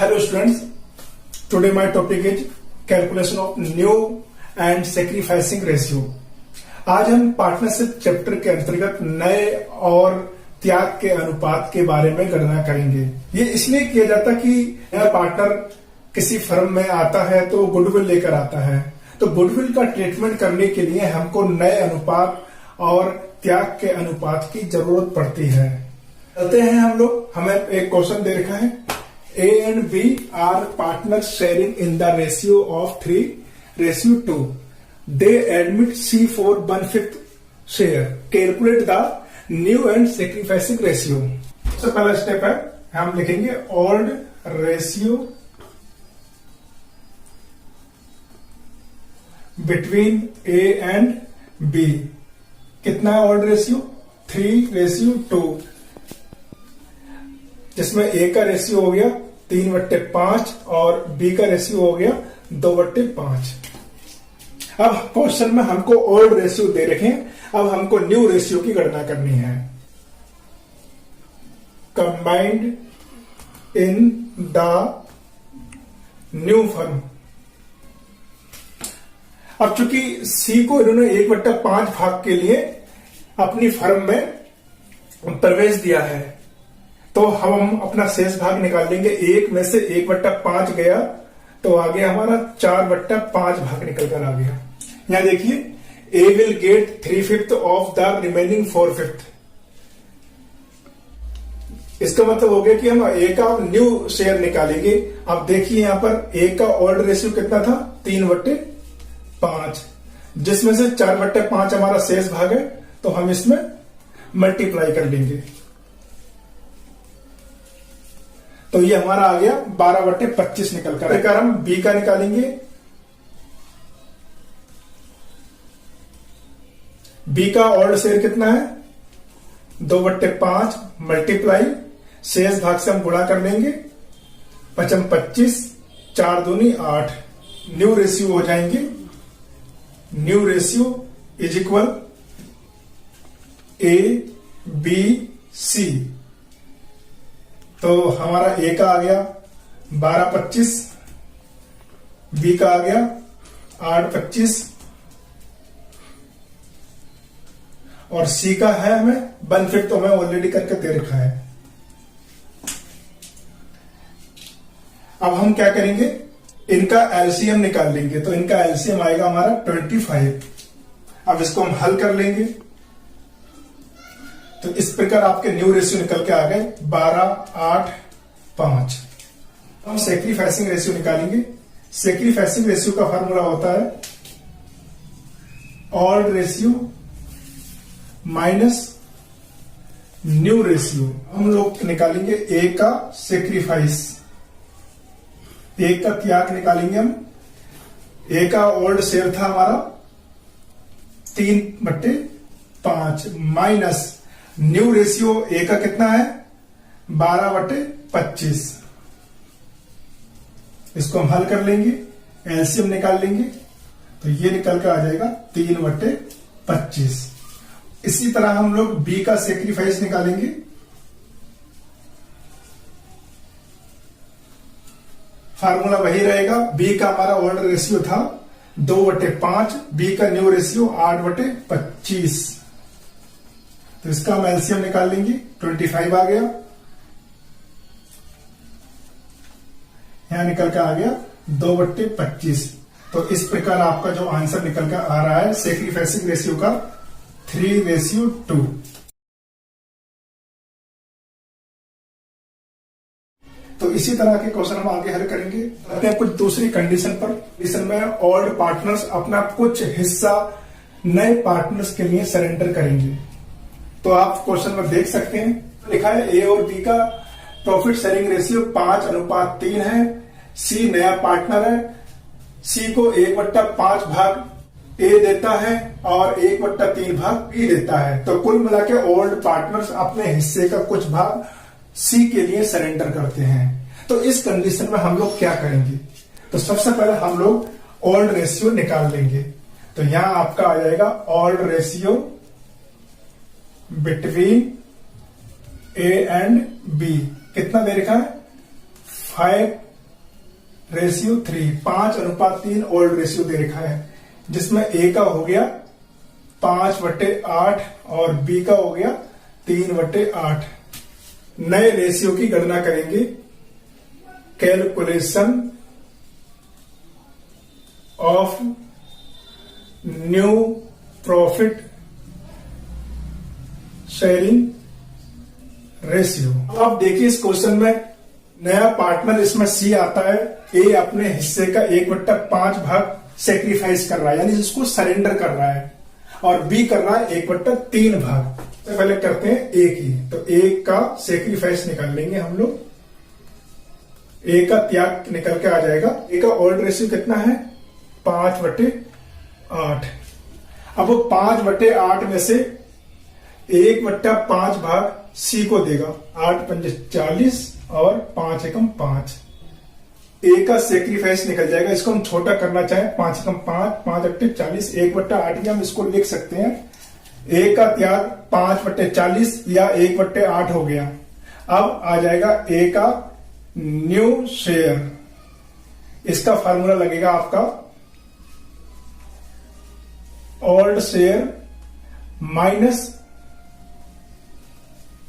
Hello students, today my topic is calculation of new and sacrificing ratio. आज हम partnership chapter के अंतर्गत नए और त्याग के अनुपात के बारे में गणना करेंगे। ये इसलिए किया जाता कि नया पार्टनर किसी फर्म में आता है तो गुडविल लेकर आता है, तो गुडविल का ट्रीटमेंट करने के लिए हमको नए अनुपात और त्याग के अनुपात की जरूरत पड़ती है। चलते हैं हम लोग। हमें एक क्वेश्चन दे रखा है, A and B are partners sharing in the ratio of 3:2. They admit C for 1/5 share. Calculate the new and sacrificing ratio. सबसे पहला स्टेप है, हम लिखेंगे old ratio between A and B. कितना है old ratio? 3:2, जिसमें A का ratio हो गया 3/5 और B का रेशियो हो गया 2/5। अब क्वेश्चन में हमको ओल्ड रेशियो दे रखे हैं, अब हमको न्यू रेशियो की गणना करनी है। Combined in the new firm. अब चूंकि C को इन्होंने 1/5 भाग के लिए अपनी फर्म में प्रवेश दिया है, तो हम अपना शेष भाग निकाल लेंगे। एक में से 1/5 गया तो आ गया हमारा 4/5 भाग निकल कर आ गया। यहां देखिए, A will get 3/5 of the remaining 4/5। इसका मतलब हो गया कि हम A का न्यू शेयर निकालेंगे। अब देखिए यहां पर A का ओल्ड रेशियो कितना था? 3/5, जिसमें से 4/5 हमारा शेष भाग है, तो हम इसमें मल्टीप्लाई कर लेंगे, तो ये हमारा आ गया 12/25 निकल कर। प्रकार हम B का निकालेंगे। B का ओल्ड शेयर कितना है? 2/5 मल्टीप्लाई शेष भाग से हम गुणा कर लेंगे, 5×25, 4 दूनी 8। न्यू रेशियो हो जाएंगे। New ratio is equal ABC। तो हमारा A का आ गया 12/25, B का आ गया 8/25 और C का है हमें 1/5, तो हमें ऑलरेडी करके दे रखा है। अब हम क्या करेंगे, इनका एलसीएम निकाल लेंगे, तो इनका एलसीएम आएगा हमारा 25। अब इसको हम हल कर लेंगे, तो इस प्रकार आपके न्यू रेशियो निकल के आ गए 12:8:5। हम सैक्रिफाइसिंग रेशियो निकालेंगे। सैक्रिफाइसिंग रेशियो का फॉर्मूला होता है old ratio minus new ratio. हम लोग निकालेंगे A का सैक्रिफाइस, A का त्याग निकालेंगे हम। A का ओल्ड शेयर था हमारा 3/5 माइनस न्यू रेशियो A का कितना है? 12/25। इसको हम हल कर लेंगे, एलसीएम निकाल लेंगे, तो ये निकल कर आ जाएगा 3/25। इसी तरह हम लोग B का सैक्रिफाइस निकालेंगे। फार्मूला वही रहेगा। B का हमारा ओल्ड रेशियो था 2/5, B का न्यू रेशियो 8/25, तो इसका हम एलसीएम निकाल लेंगे। 25 आ गया, यहां निकल कर आ गया 2/25। तो इस प्रकार आपका जो आंसर निकल कर आ रहा है सैक्रिफाइसिंग रेशियो का 3:2। तो इसी तरह के क्वेश्चन हम आगे हल करेंगे। आते हैं कुछ दूसरी कंडीशन पर। कंडीशन में ओल्ड पार्टनर्स अपना कुछ हिस्सा नए पार्टनर्स के लिए सरेंडर करेंगे। तो आप क्वेश्चन में देख सकते हैं, लिखा है A और B का प्रॉफिट शेयरिंग रेशियो 5:3 है। C नया पार्टनर है, C को 1/5 भाग A देता है और 1/3 भाग B देता है। तो कुल मिला के ओल्ड पार्टनर्स अपने हिस्से का कुछ भाग C के लिए सरेंडर करते हैं। तो इस कंडीशन में हम लोग क्या करेंगे, तो सबसे पहले हम लोग ओल्ड रेशियो निकाल लेंगे। तो यहां आपका आ जाएगा old ratio between A and B। कितना दे रखा है? 5 रेशियो 3, 5:3 ओल्ड रेशियो दे रखा है, जिसमें ए का हो गया 5/8 और बी का हो गया 3/8। नए रेशियो की गणना करेंगे। Calculation of new profit sharing ratio. अब देखिए इस क्वेश्चन में नया पार्टनर इसमें सी आता है। ए अपने हिस्से का 1/5 भाग सेक्रीफाइस कर रहा है, यानी जिसको सरेंडर कर रहा है, और बी कर रहा है 1/3 भाग। तो पहले करते हैं ए की, तो ए का सेक्रीफाइस निकाल लेंगे हम लोग। ए का त्याग निकल के आ जाएगा। ए का ओल्ड रेशियो कितना है? 5/8। अब वो 5/8 में से 1/5 भाग सी को देगा। 8×5 40 और 5 एकम 5। ए का सेक्रीफाइस निकल जाएगा। इसको हम छोटा करना चाहें, 5 एकम 5, 5/8 40, 1/8 हम इसको लिख सकते हैं। ए का त्याग 5/40 या 1/8 हो गया। अब आ जाएगा ए का न्यू शेयर। इसका फार्मूला लगेगा आपका old share minus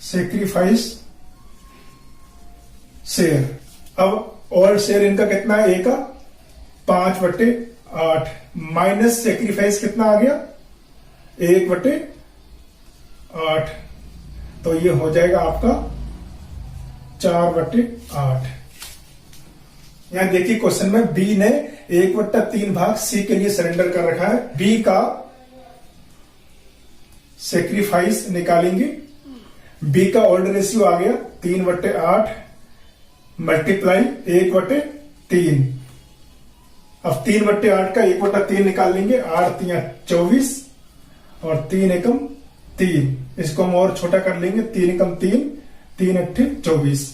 sacrifice share. अब ओल्ड शेयर इनका कितना है? ए का 5/8 माइनस सेक्रीफाइस कितना आ गया? 1/8। तो ये हो जाएगा आपका 4/8। यहां देखिए क्वेश्चन में बी ने 1/3 भाग सी के लिए सरेंडर कर रखा है। बी का सेक्रीफाइस निकालेंगे। बी का ओल्ड रेशियो आ गया 3/8 मल्टीप्लाई 1/3। अब 3/8 का 1/3 निकाल लेंगे। 8×3 24 और 3 एकम 3। इसको हम और छोटा कर लेंगे। 3 एकम 3, 3×8 24।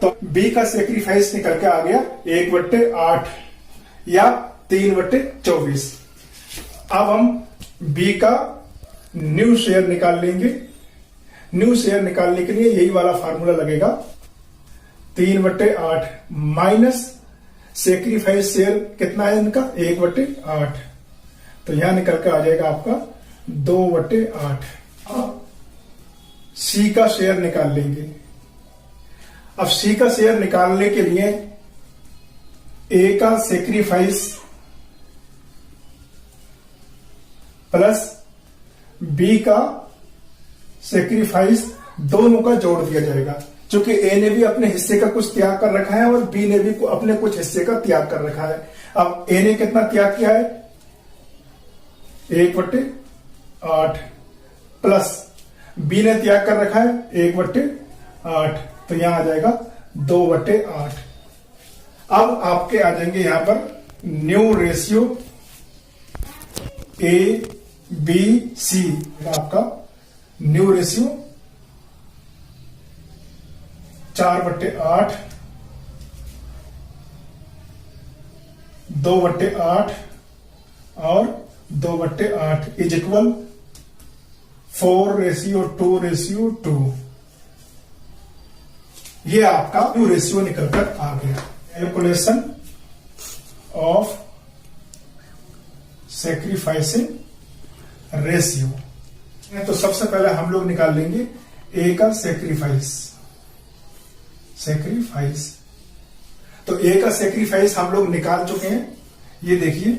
तो बी का सेक्रीफाइस निकल के आ गया 1/8 या 3/24। अब हम बी का न्यू शेयर निकाल लेंगे। न्यू शेयर निकालने के लिए यही वाला फार्मूला लगेगा। 3/8 माइनस सेक्रीफाइस शेयर कितना है इनका? 1/8। तो यहां निकल के आ जाएगा आपका 2/8। अब सी का शेयर निकाल लेंगे। अब सी का शेयर निकालने के लिए ए का सेक्रीफाइस प्लस बी का सेक्रीफाइस दोनों का जोड़ दिया जाएगा, क्योंकि ए ने भी अपने हिस्से का कुछ त्याग कर रखा है और बी ने भी अपने कुछ हिस्से का त्याग कर रखा है। अब ए ने कितना त्याग किया है? 1/8 प्लस बी ने त्याग कर रखा है 1/8। तो यहां आ जाएगा 2/8। अब आपके आ जाएंगे यहां पर new ratio A B C. आपका न्यू रेशियो 4/8, 2/8 और 2/8 इज इक्वल 4:2:2। ये आपका न्यू रेशियो निकलकर आ गया। Calculation of sacrificing ratio. तो सबसे पहले हम लोग निकाल लेंगे ए का सेक्रीफाइस। तो ए का सेक्रीफाइस हम लोग निकाल चुके हैं। ये देखिए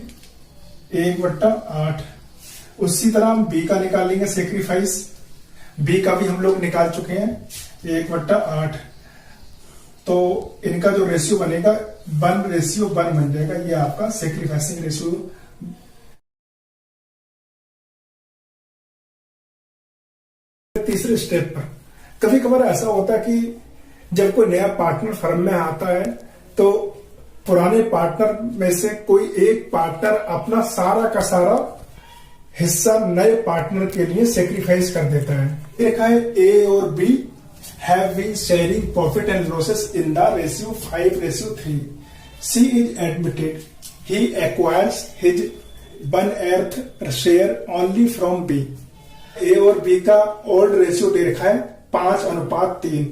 1/8। उसी तरह हम बी का निकालेंगे सेक्रीफाइस। बी का भी हम लोग निकाल चुके हैं 1/8। तो इनका जो रेशियो बनेगा 1:1 बन जाएगा। ये आपका सेक्रीफाइसिंग रेशियो। तीसरे स्टेप पर कभी कभार ऐसा होता है कि जब कोई नया पार्टनर फर्म में आता है तो पुराने पार्टनर में से कोई एक पार्टनर अपना सारा का सारा हिस्सा नए पार्टनर के लिए सेक्रीफाइस कर देता है। देखा है ए और B have been sharing profit and losses in the ratio 5:3। C is admitted he acquires his 1/8 share only from B. A और बी का ओल्ड रेशियो दे रखा है 5:3।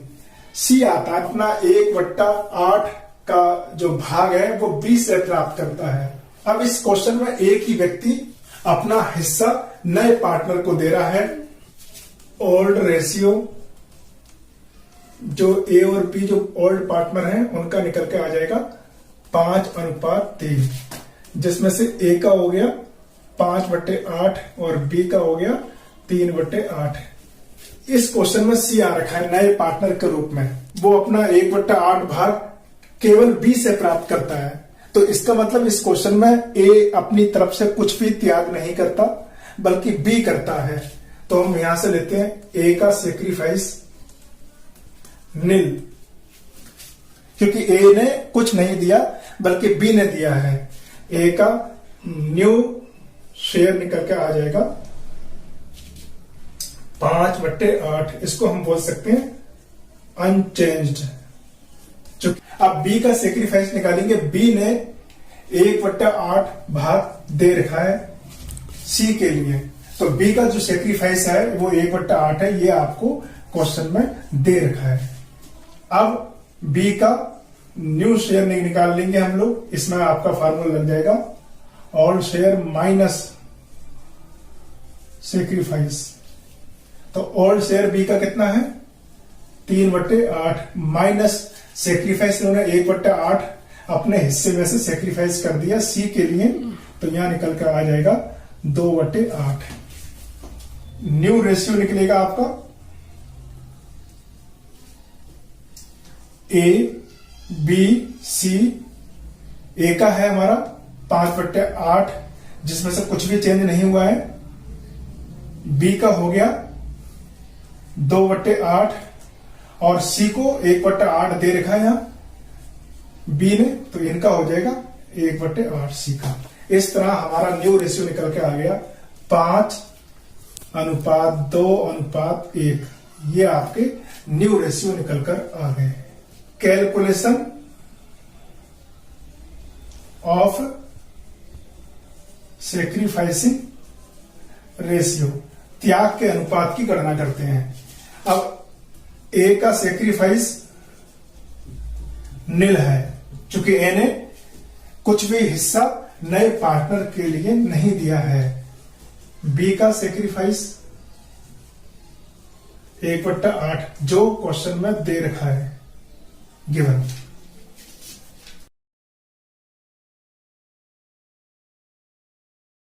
सी आता है अपना 1/8 का जो भाग है वो बी से प्राप्त करता है। अब इस क्वेश्चन में एक ही व्यक्ति अपना हिस्सा नए पार्टनर को दे रहा है। ओल्ड रेशियो जो ए और बी जो ओल्ड पार्टनर हैं उनका निकल के आ जाएगा 5:3, जिसमें से ए का हो गया 5/8 और बी का हो गया 3/8। इस क्वेश्चन में सी आ रखा है नए पार्टनर के रूप में, वो अपना 1/8 भाग केवल बी से प्राप्त करता है। तो इसका मतलब इस क्वेश्चन में ए अपनी तरफ से कुछ भी त्याग नहीं करता बल्कि बी करता है। तो हम यहां से लेते हैं ए का सेक्रीफाइस नील, क्योंकि ए ने कुछ नहीं दिया बल्कि बी ने दिया है। ए का न्यू शेयर निकल के आ जाएगा 5/8। इसको हम बोल सकते हैं अनचेंज्ड। अब बी का सेक्रीफाइस निकालेंगे। बी ने 1/8 भाग दे रखा है सी के लिए, तो बी का जो सेक्रीफाइस है वो 1/8 है। ये आपको क्वेश्चन में दे रखा है। अब बी का न्यू शेयर निकाल लेंगे हम लोग। इसमें आपका फार्मूला लग जाएगा ऑल शेयर माइनस सेक्रीफाइस। तो ऑल शेयर बी का कितना है 3/8 माइनस सेक्रीफाइस इन्होंने 1/8 अपने हिस्से में से सेक्रीफाइस कर दिया सी के लिए, तो यहां निकल कर आ जाएगा 2/8। न्यू रेशियो निकलेगा आपका ए बी सी। ए का है हमारा 5/8 जिसमें से कुछ भी चेंज नहीं हुआ है। बी का हो गया 2/8 और सी को 1/8 दे रखा है यहां बी ने, तो इनका हो जाएगा 1/8 सी का। इस तरह हमारा न्यू रेशियो निकल के आ गया 5:2:1। ये आपके न्यू रेशियो निकल कर आ गए। कैलकुलेशन ऑफ सेक्रीफाइसिंग रेशियो, त्याग के अनुपात की गणना करते हैं। अब ए का सेक्रीफाइस नील है, चूंकि ए ने कुछ भी हिस्सा नए पार्टनर के लिए नहीं दिया है। बी का सेक्रीफाइस 1/8 जो क्वेश्चन में दे रखा है गिवन।